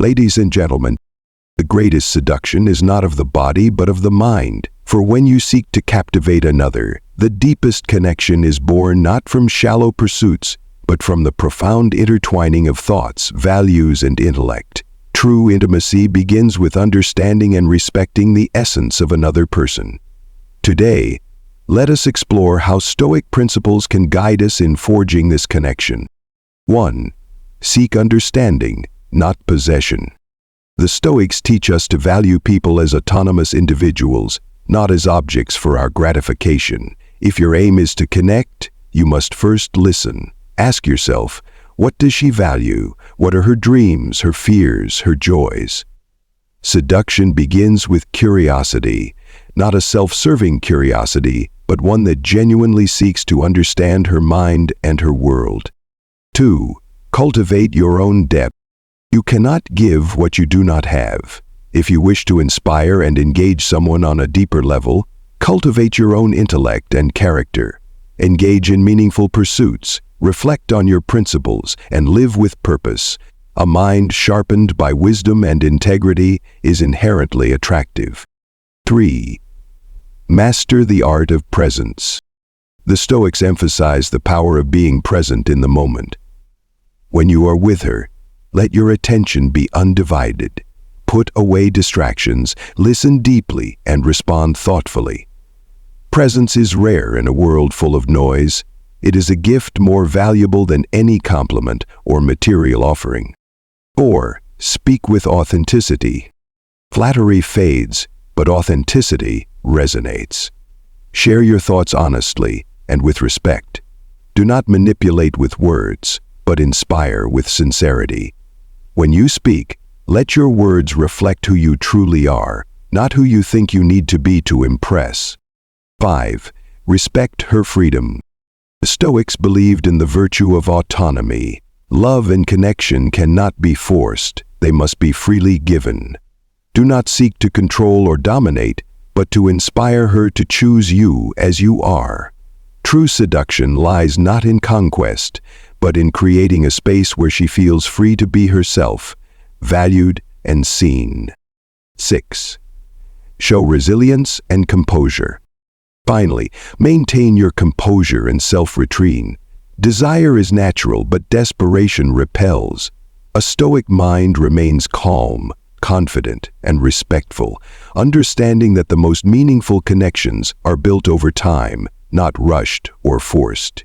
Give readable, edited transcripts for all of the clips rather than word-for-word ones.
Ladies and gentlemen, the greatest seduction is not of the body but of the mind. For when you seek to captivate another, the deepest connection is born not from shallow pursuits, but from the profound intertwining of thoughts, values, and intellect. True intimacy begins with understanding and respecting the essence of another person. Today, let us explore how Stoic principles can guide us in forging this connection. 1. Seek understanding, not possession. The Stoics teach us to value people as autonomous individuals, not as objects for our gratification. If your aim is to connect, you must first listen. Ask yourself, what does she value? What are her dreams, her fears, her joys? Seduction begins with curiosity, not a self-serving curiosity, but one that genuinely seeks to understand her mind and her world. 2. Cultivate your own depth. You cannot give what you do not have. If you wish to inspire and engage someone on a deeper level, cultivate your own intellect and character. Engage in meaningful pursuits, reflect on your principles, and live with purpose. A mind sharpened by wisdom and integrity is inherently attractive. 3. Master the art of presence. The Stoics emphasize the power of being present in the moment. When you are with her, let your attention be undivided. Put away distractions, listen deeply, and respond thoughtfully. Presence is rare in a world full of noise. It is a gift more valuable than any compliment or material offering. 4. Speak with authenticity. Flattery fades, but authenticity resonates. Share your thoughts honestly and with respect. Do not manipulate with words, but inspire with sincerity. When you speak, let your words reflect who you truly are, not who you think you need to be to impress. 5. Respect her freedom. The Stoics believed in the virtue of autonomy. Love and connection cannot be forced, they must be freely given. Do not seek to control or dominate, but to inspire her to choose you as you are. True seduction lies not in conquest, but in creating a space where she feels free to be herself, valued and seen. 6. Show resilience and composure. Finally, maintain your composure and self-restraint. Desire is natural, but desperation repels. A Stoic mind remains calm, confident, and respectful, understanding that the most meaningful connections are built over time, not rushed or forced.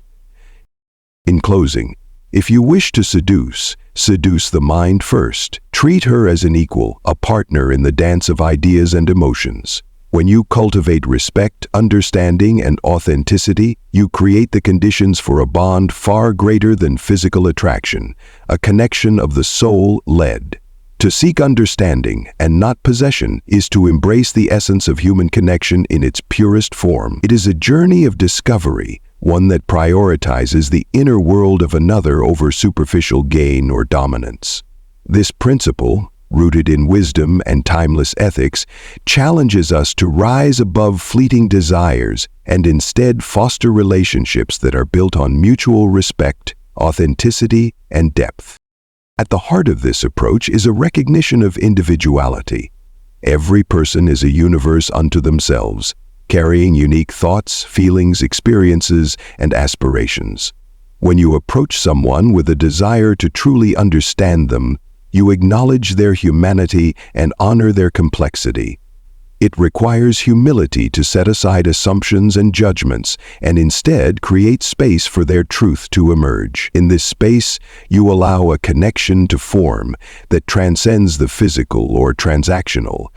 In closing, if you wish to seduce the mind first. Treat her as an equal, a partner in the dance of ideas and emotions. When you cultivate respect, understanding, and authenticity, you create the conditions for a bond far greater than physical attraction, a connection of the soul-led. To seek understanding and not possession is to embrace the essence of human connection in its purest form. It is a journey of discovery, one that prioritizes the inner world of another over superficial gain or dominance. This principle, rooted in wisdom and timeless ethics, challenges us to rise above fleeting desires and instead foster relationships that are built on mutual respect, authenticity, and depth. At the heart of this approach is a recognition of individuality. Every person is a universe unto themselves, carrying unique thoughts, feelings, experiences, and aspirations. When you approach someone with a desire to truly understand them, you acknowledge their humanity and honor their complexity. It requires humility to set aside assumptions and judgments and instead create space for their truth to emerge. In this space, you allow a connection to form that transcends the physical or transactional.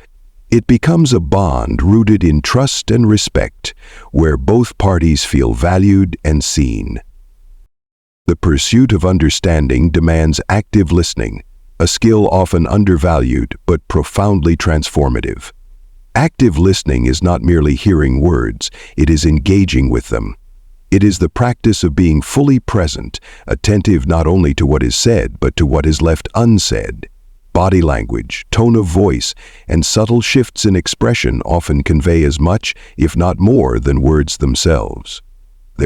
It becomes a bond rooted in trust and respect, where both parties feel valued and seen. The pursuit of understanding demands active listening, a skill often undervalued but profoundly transformative. Active listening is not merely hearing words, it is engaging with them. It is the practice of being fully present, attentive not only to what is said, but to what is left unsaid. Body language, tone of voice, and subtle shifts in expression often convey as much, if not more, than words themselves.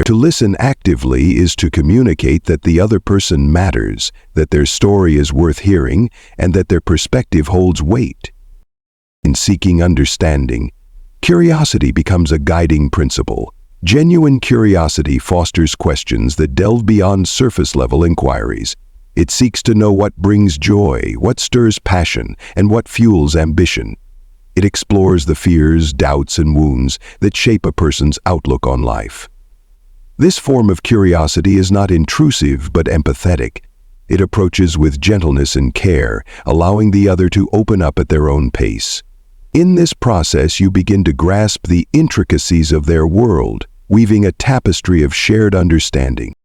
To listen actively is to communicate that the other person matters, that their story is worth hearing, and that their perspective holds weight. In seeking understanding, curiosity becomes a guiding principle. Genuine curiosity fosters questions that delve beyond surface-level inquiries. It seeks to know what brings joy, what stirs passion, and what fuels ambition. It explores the fears, doubts, and wounds that shape a person's outlook on life. This form of curiosity is not intrusive but empathetic. It approaches with gentleness and care, allowing the other to open up at their own pace. In this process, you begin to grasp the intricacies of their world, weaving a tapestry of shared understanding.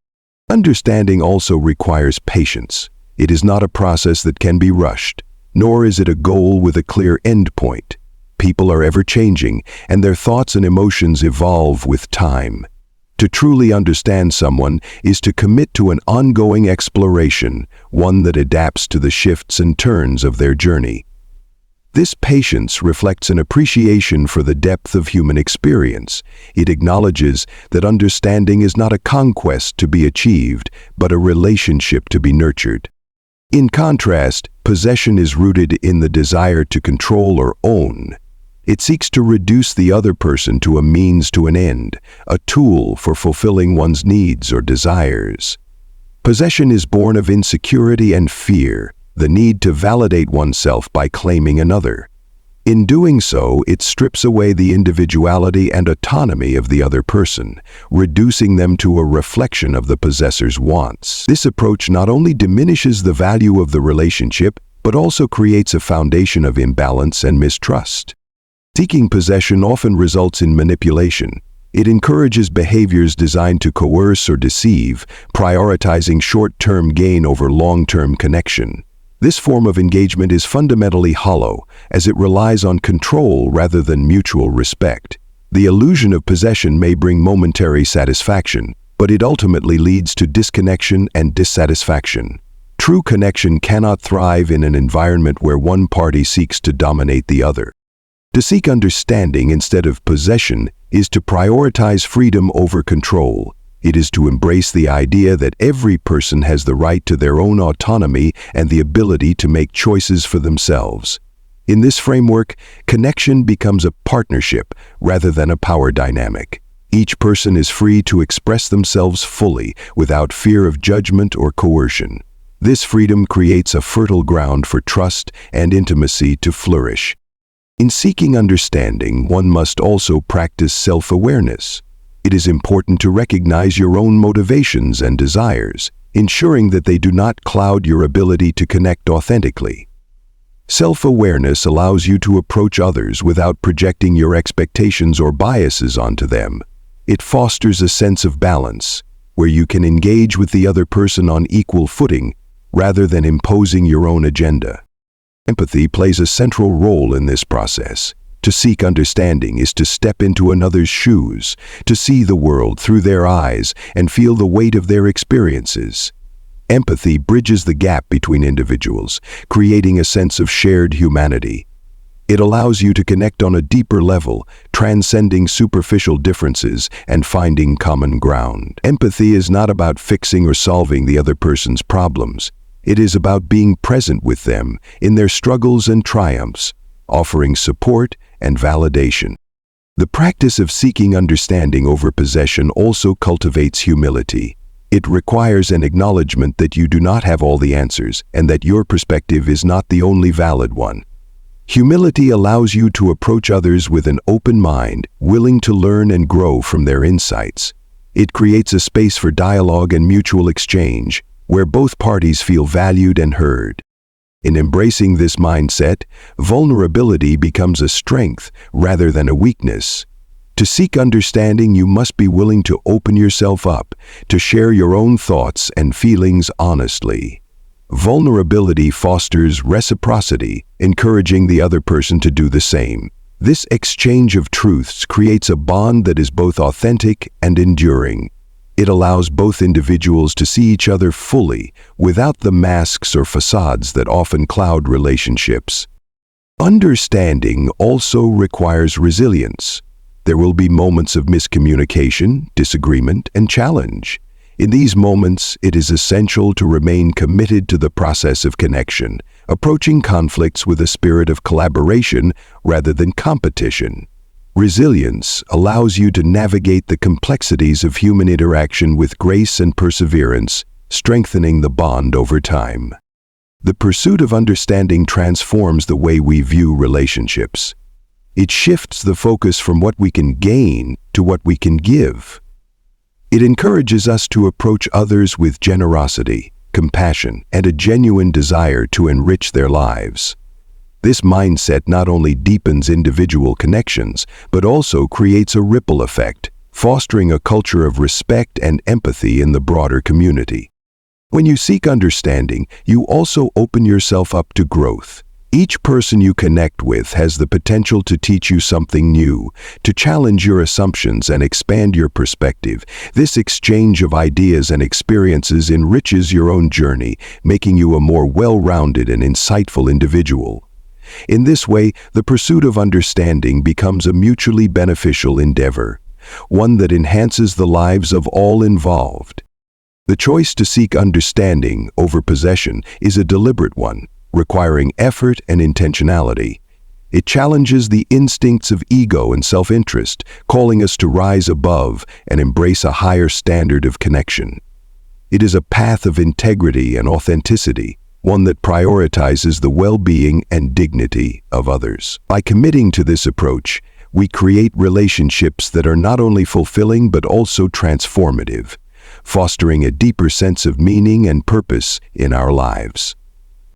Understanding also requires patience. It is not a process that can be rushed, nor is it a goal with a clear endpoint. People are ever-changing, and their thoughts and emotions evolve with time. To truly understand someone is to commit to an ongoing exploration, one that adapts to the shifts and turns of their journey. This patience reflects an appreciation for the depth of human experience. It acknowledges that understanding is not a conquest to be achieved, but a relationship to be nurtured. In contrast, possession is rooted in the desire to control or own. It seeks to reduce the other person to a means to an end, a tool for fulfilling one's needs or desires. Possession is born of insecurity and fear, the need to validate oneself by claiming another. In doing so, it strips away the individuality and autonomy of the other person, reducing them to a reflection of the possessor's wants. This approach not only diminishes the value of the relationship, but also creates a foundation of imbalance and mistrust. Seeking possession often results in manipulation. It encourages behaviors designed to coerce or deceive, prioritizing short-term gain over long-term connection. This form of engagement is fundamentally hollow, as it relies on control rather than mutual respect. The illusion of possession may bring momentary satisfaction, but it ultimately leads to disconnection and dissatisfaction. True connection cannot thrive in an environment where one party seeks to dominate the other. To seek understanding instead of possession is to prioritize freedom over control. It is to embrace the idea that every person has the right to their own autonomy and the ability to make choices for themselves. In this framework, connection becomes a partnership rather than a power dynamic. Each person is free to express themselves fully without fear of judgment or coercion. This freedom creates a fertile ground for trust and intimacy to flourish. In seeking understanding, one must also practice self-awareness. It is important to recognize your own motivations and desires, ensuring that they do not cloud your ability to connect authentically. Self-awareness allows you to approach others without projecting your expectations or biases onto them. It fosters a sense of balance, where you can engage with the other person on equal footing, rather than imposing your own agenda. Empathy plays a central role in this process. To seek understanding is to step into another's shoes, to see the world through their eyes and feel the weight of their experiences. Empathy bridges the gap between individuals, creating a sense of shared humanity. It allows you to connect on a deeper level, transcending superficial differences and finding common ground. Empathy is not about fixing or solving the other person's problems. It is about being present with them in their struggles and triumphs, offering support and validation. The practice of seeking understanding over possession also cultivates humility. It requires an acknowledgement that you do not have all the answers and that your perspective is not the only valid one. Humility allows you to approach others with an open mind, willing to learn and grow from their insights. It creates a space for dialogue and mutual exchange, where both parties feel valued and heard. In embracing this mindset, vulnerability becomes a strength rather than a weakness. To seek understanding, you must be willing to open yourself up, to share your own thoughts and feelings honestly. Vulnerability fosters reciprocity, encouraging the other person to do the same. This exchange of truths creates a bond that is both authentic and enduring. It allows both individuals to see each other fully, without the masks or facades that often cloud relationships. Understanding also requires resilience. There will be moments of miscommunication, disagreement, and challenge. In these moments, it is essential to remain committed to the process of connection, approaching conflicts with a spirit of collaboration rather than competition. Resilience allows you to navigate the complexities of human interaction with grace and perseverance, strengthening the bond over time. The pursuit of understanding transforms the way we view relationships. It shifts the focus from what we can gain to what we can give. It encourages us to approach others with generosity, compassion, and a genuine desire to enrich their lives. This mindset not only deepens individual connections, but also creates a ripple effect, fostering a culture of respect and empathy in the broader community. When you seek understanding, you also open yourself up to growth. Each person you connect with has the potential to teach you something new, to challenge your assumptions and expand your perspective. This exchange of ideas and experiences enriches your own journey, making you a more well-rounded and insightful individual. In this way, the pursuit of understanding becomes a mutually beneficial endeavor, one that enhances the lives of all involved. The choice to seek understanding over possession is a deliberate one, requiring effort and intentionality. It challenges the instincts of ego and self-interest, calling us to rise above and embrace a higher standard of connection. It is a path of integrity and authenticity, one that prioritizes the well-being and dignity of others. By committing to this approach, we create relationships that are not only fulfilling but also transformative, fostering a deeper sense of meaning and purpose in our lives.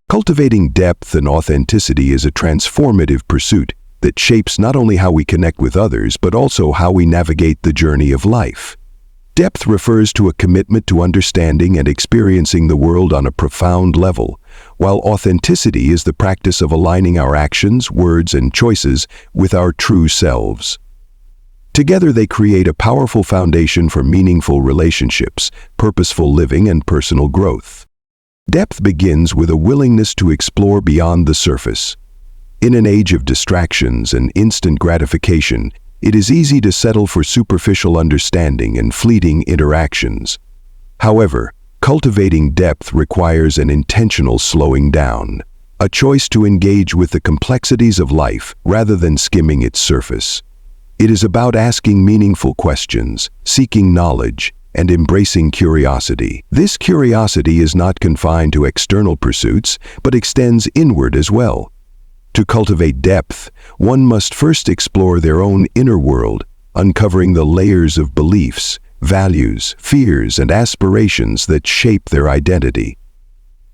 Cultivating depth and authenticity is a transformative pursuit that shapes not only how we connect with others but also how we navigate the journey of life. Depth refers to a commitment to understanding and experiencing the world on a profound level, while authenticity is the practice of aligning our actions, words, and choices with our true selves. Together they create a powerful foundation for meaningful relationships, purposeful living, and personal growth. Depth begins with a willingness to explore beyond the surface. In an age of distractions and instant gratification, it is easy to settle for superficial understanding and fleeting interactions. However, cultivating depth requires an intentional slowing down, a choice to engage with the complexities of life rather than skimming its surface. It is about asking meaningful questions, seeking knowledge, and embracing curiosity. This curiosity is not confined to external pursuits, but extends inward as well. To cultivate depth, one must first explore their own inner world, uncovering the layers of beliefs, values, fears, and aspirations that shape their identity.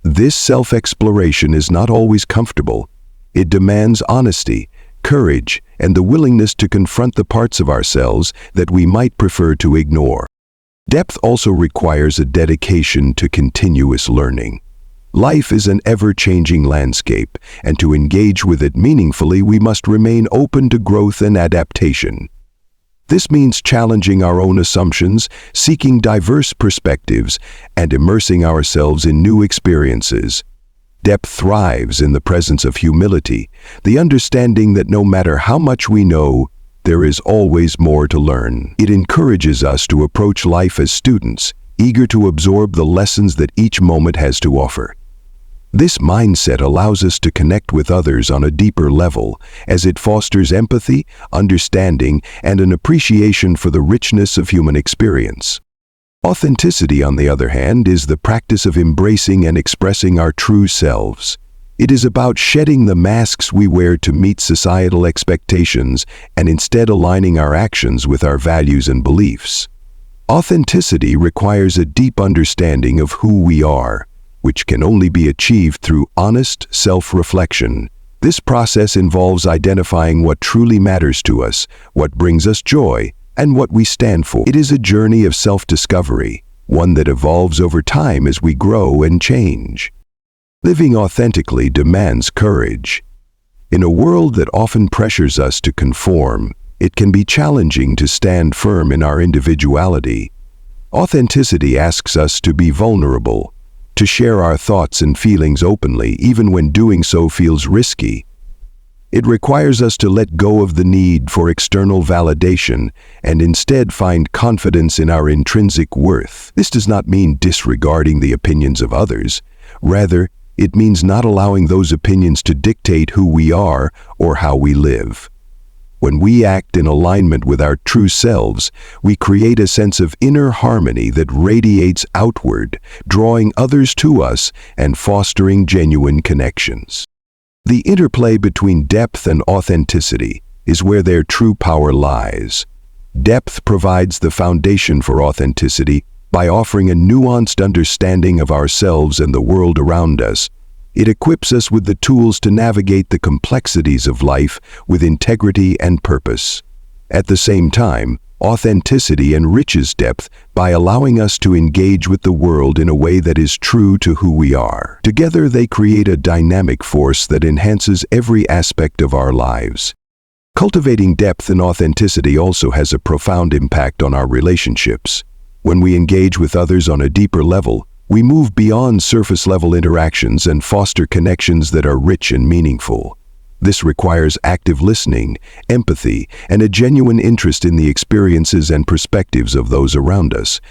This self-exploration is not always comfortable. It demands honesty, courage, and the willingness to confront the parts of ourselves that we might prefer to ignore. Depth also requires a dedication to continuous learning. Life is an ever-changing landscape, and to engage with it meaningfully, we must remain open to growth and adaptation. This means challenging our own assumptions, seeking diverse perspectives, and immersing ourselves in new experiences. Depth thrives in the presence of humility, the understanding that no matter how much we know, there is always more to learn. It encourages us to approach life as students, eager to absorb the lessons that each moment has to offer. This mindset allows us to connect with others on a deeper level, as it fosters empathy, understanding, and an appreciation for the richness of human experience. Authenticity, on the other hand, is the practice of embracing and expressing our true selves. It is about shedding the masks we wear to meet societal expectations and instead aligning our actions with our values and beliefs. Authenticity requires a deep understanding of who we are, which can only be achieved through honest self-reflection. This process involves identifying what truly matters to us, what brings us joy, and what we stand for. It is a journey of self-discovery, one that evolves over time as we grow and change. Living authentically demands courage. In a world that often pressures us to conform, it can be challenging to stand firm in our individuality. Authenticity asks us to be vulnerable, to share our thoughts and feelings openly even when doing so feels risky. It requires us to let go of the need for external validation and instead find confidence in our intrinsic worth. This does not mean disregarding the opinions of others. Rather, it means not allowing those opinions to dictate who we are or how we live. When we act in alignment with our true selves, we create a sense of inner harmony that radiates outward, drawing others to us and fostering genuine connections. The interplay between depth and authenticity is where their true power lies. Depth provides the foundation for authenticity by offering a nuanced understanding of ourselves and the world around us. It equips us with the tools to navigate the complexities of life with integrity and purpose. At the same time, authenticity enriches depth by allowing us to engage with the world in a way that is true to who we are. Together, they create a dynamic force that enhances every aspect of our lives. Cultivating depth and authenticity also has a profound impact on our relationships. When we engage with others on a deeper level, we move beyond surface-level interactions and foster connections that are rich and meaningful. This requires active listening, empathy, and a genuine interest in the experiences and perspectives of those around us.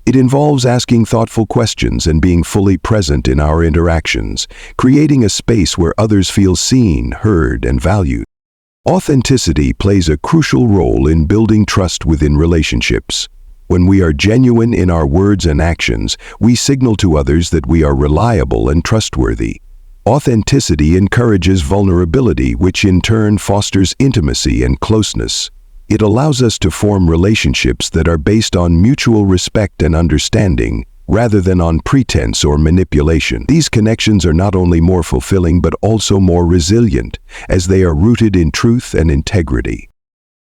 It involves asking thoughtful questions and being fully present in our interactions, creating a space where others feel seen, heard, and valued. Authenticity plays a crucial role in building trust within relationships. When we are genuine in our words and actions, we signal to others that we are reliable and trustworthy. Authenticity encourages vulnerability, which in turn fosters intimacy and closeness. It allows us to form relationships that are based on mutual respect and understanding, rather than on pretense or manipulation. These connections are not only more fulfilling but also more resilient, as they are rooted in truth and integrity.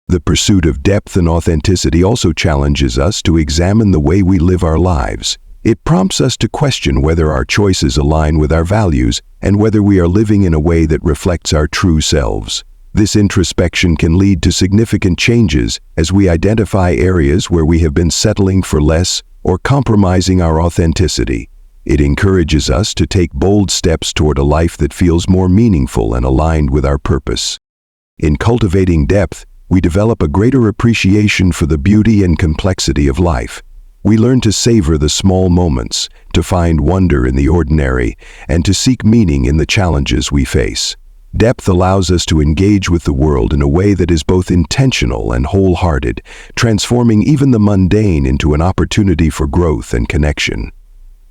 The pursuit of depth and authenticity also challenges us to examine the way we live our lives. It prompts us to question whether our choices align with our values and whether we are living in a way that reflects our true selves. This introspection can lead to significant changes as we identify areas where we have been settling for less or compromising our authenticity. It encourages us to take bold steps toward a life that feels more meaningful and aligned with our purpose. In cultivating depth, we develop a greater appreciation for the beauty and complexity of life. We learn to savor the small moments, to find wonder in the ordinary, and to seek meaning in the challenges we face. Depth allows us to engage with the world in a way that is both intentional and wholehearted, transforming even the mundane into an opportunity for growth and connection.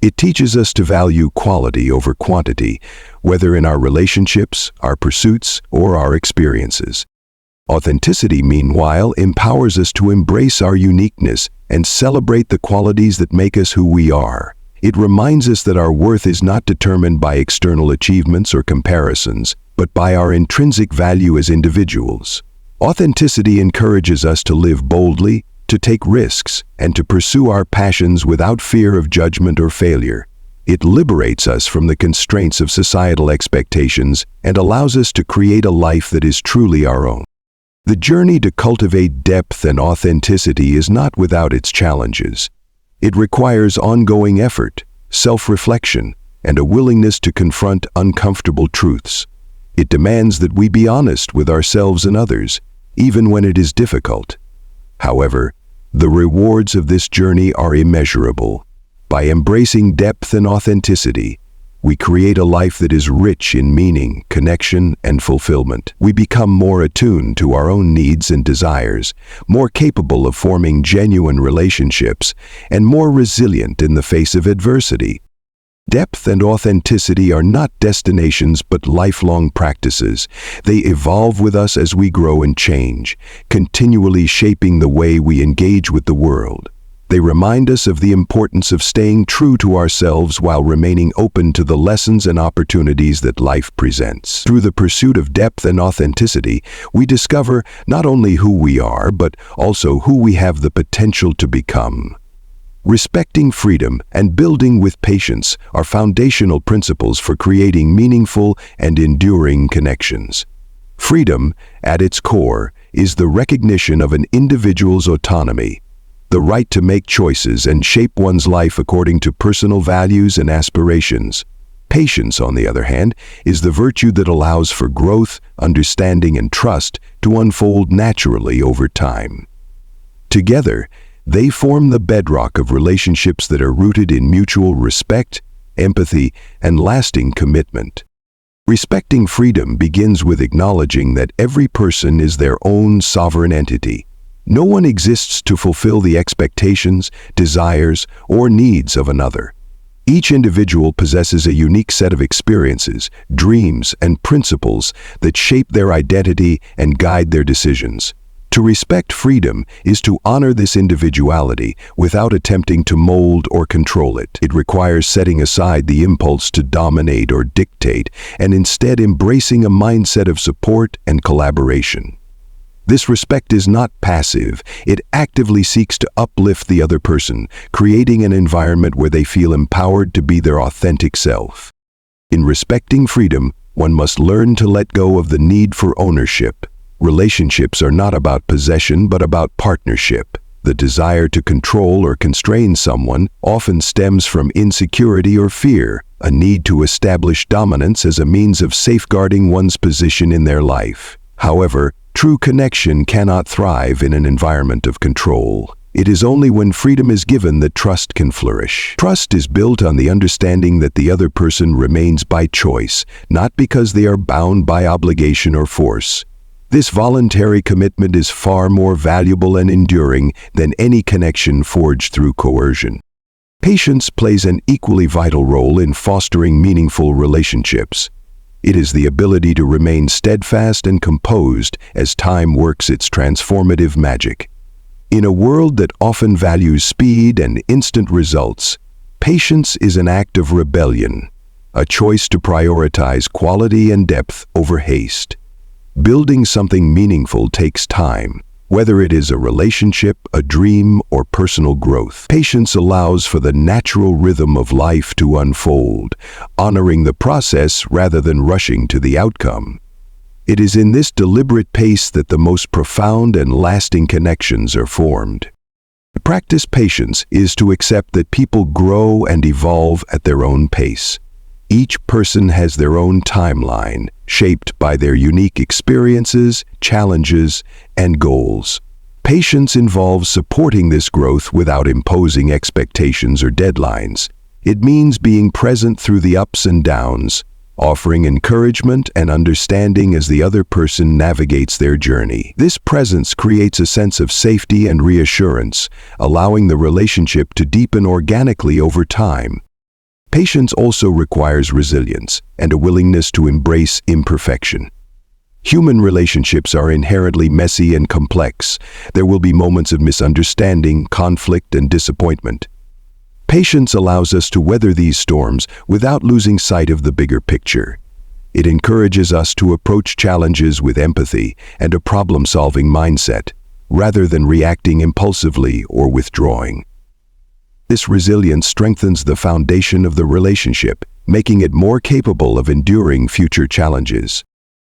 It teaches us to value quality over quantity, whether in our relationships, our pursuits, or our experiences. Authenticity, meanwhile, empowers us to embrace our uniqueness and celebrate the qualities that make us who we are. It reminds us that our worth is not determined by external achievements or comparisons, but by our intrinsic value as individuals. Authenticity encourages us to live boldly, to take risks, and to pursue our passions without fear of judgment or failure. It liberates us from the constraints of societal expectations and allows us to create a life that is truly our own. The journey to cultivate depth and authenticity is not without its challenges. It requires ongoing effort, self-reflection, and a willingness to confront uncomfortable truths. It demands that we be honest with ourselves and others, even when it is difficult. However, the rewards of this journey are immeasurable. By embracing depth and authenticity, we create a life that is rich in meaning, connection, and fulfillment. We become more attuned to our own needs and desires, more capable of forming genuine relationships, and more resilient in the face of adversity. Depth and authenticity are not destinations but lifelong practices. They evolve with us as we grow and change, continually shaping the way we engage with the world. They remind us of the importance of staying true to ourselves while remaining open to the lessons and opportunities that life presents. Through the pursuit of depth and authenticity, we discover not only who we are, but also who we have the potential to become. Respecting freedom and building with patience are foundational principles for creating meaningful and enduring connections. Freedom, at its core, is the recognition of an individual's autonomy, the right to make choices and shape one's life according to personal values and aspirations. Patience, on the other hand, is the virtue that allows for growth, understanding, and trust to unfold naturally over time. Together, they form the bedrock of relationships that are rooted in mutual respect, empathy, and lasting commitment. Respecting freedom begins with acknowledging that every person is their own sovereign entity. No one exists to fulfill the expectations, desires, or needs of another. Each individual possesses a unique set of experiences, dreams, and principles that shape their identity and guide their decisions. To respect freedom is to honor this individuality without attempting to mold or control it. It requires setting aside the impulse to dominate or dictate and instead embracing a mindset of support and collaboration. This respect is not passive. It actively seeks to uplift the other person, creating an environment where they feel empowered to be their authentic self. In respecting freedom, one must learn to let go of the need for ownership. Relationships are not about possession, but about partnership. The desire to control or constrain someone often stems from insecurity or fear, a need to establish dominance as a means of safeguarding one's position in their life. However, true connection cannot thrive in an environment of control. It is only when freedom is given that trust can flourish. Trust is built on the understanding that the other person remains by choice, not because they are bound by obligation or force. This voluntary commitment is far more valuable and enduring than any connection forged through coercion. Patience plays an equally vital role in fostering meaningful relationships. It is the ability to remain steadfast and composed as time works its transformative magic. In a world that often values speed and instant results, patience is an act of rebellion, a choice to prioritize quality and depth over haste. Building something meaningful takes time, whether it is a relationship, a dream, or personal growth. Patience allows for the natural rhythm of life to unfold, honoring the process rather than rushing to the outcome. It is in this deliberate pace that the most profound and lasting connections are formed. To practice patience is to accept that people grow and evolve at their own pace. Each person has their own timeline, shaped by their unique experiences, challenges, and goals. Patience involves supporting this growth without imposing expectations or deadlines. It means being present through the ups and downs, offering encouragement and understanding as the other person navigates their journey. This presence creates a sense of safety and reassurance, allowing the relationship to deepen organically over time. Patience also requires resilience and a willingness to embrace imperfection. Human relationships are inherently messy and complex. There will be moments of misunderstanding, conflict, and disappointment. Patience allows us to weather these storms without losing sight of the bigger picture. It encourages us to approach challenges with empathy and a problem-solving mindset, rather than reacting impulsively or withdrawing. This resilience strengthens the foundation of the relationship, making it more capable of enduring future challenges.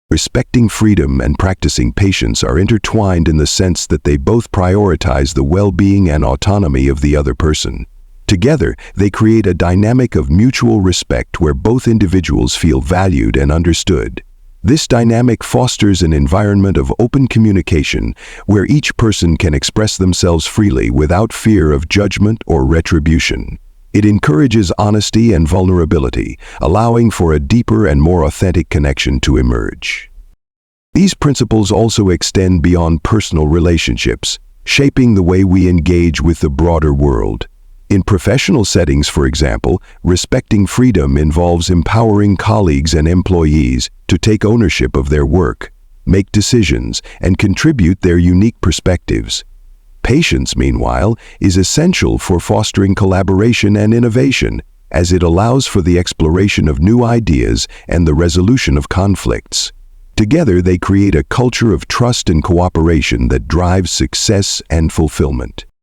Respecting freedom and practicing patience are intertwined in the sense that they both prioritize the well-being and autonomy of the other person. Together, they create a dynamic of mutual respect where both individuals feel valued and understood. This dynamic fosters an environment of open communication where each person can express themselves freely without fear of judgment or retribution. It encourages honesty and vulnerability, allowing for a deeper and more authentic connection to emerge. These principles also extend beyond personal relationships, shaping the way we engage with the broader world. In professional settings, for example, respecting freedom involves empowering colleagues and employees to take ownership of their work, make decisions, and contribute their unique perspectives. Patience, meanwhile, is essential for fostering collaboration and innovation, as it allows for the exploration of new ideas and the resolution of conflicts. Together, they create a culture of trust and cooperation that drives success and fulfillment.